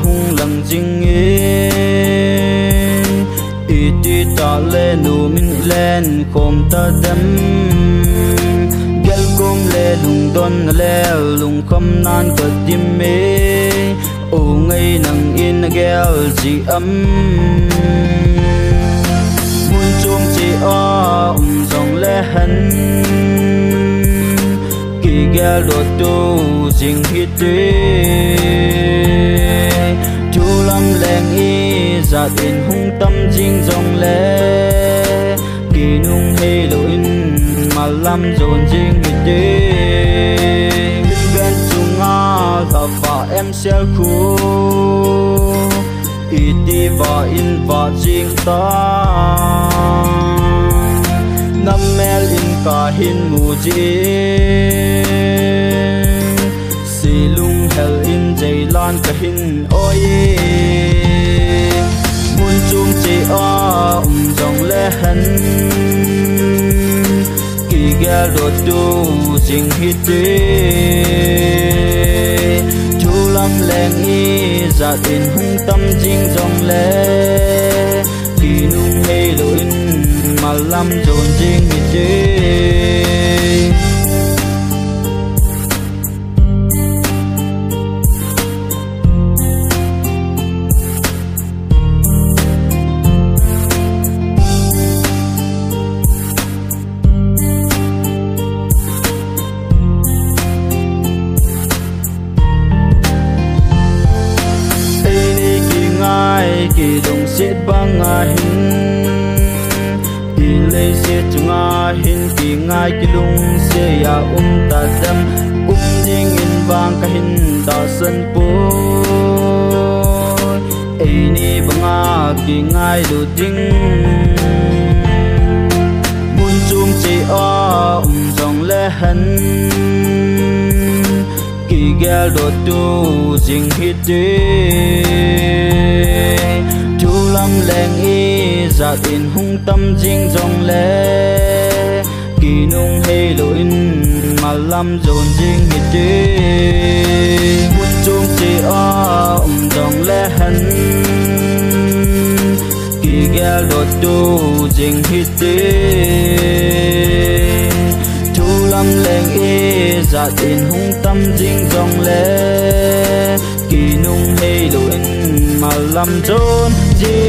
hung lăng jing in iti ta le nu min len khom ta dam gel kom le lung don le lung khom nan ka dim me o ngai nang in gel ji mun chung chi a dong le han ki gel do tu jing hit leng y giạt in hung tâm jing dòng lệ kỳ nung hay lo in mà làm dồn jing đi bên chung a gặp và em sẽ khu y đi và in và jing ta năm mel in cả hin mù jing si lung hel in dây lan cả hin oi chung chỉ dòng lệ hân kỳ ga đột đu jing hít chú lâm leng y giạt in hung tâm jing dòng lệ kỳ nung hay lối mà lâm dồn jing hít kỳ đồng xếp băng hin kỳ lê xếp chung hin kỳ ngay kỳ lung xe ya ta dam ding in bang ka hin ta san po ai ni banga kỳ ngay do ding mun chung chi dòng lệ han kỳ gel do tu jing hit lâm leng y giạt in hung tâm jing dòng lệ kỳ nung hay lo in mà lâm dồn jing hít muốn chung chỉ dòng lệ hân kỳ gel đột tu jing hít chú lâm leng y giạt in hung tâm jing dòng lệ kỳ nung hay lo in mà lâm dồn jing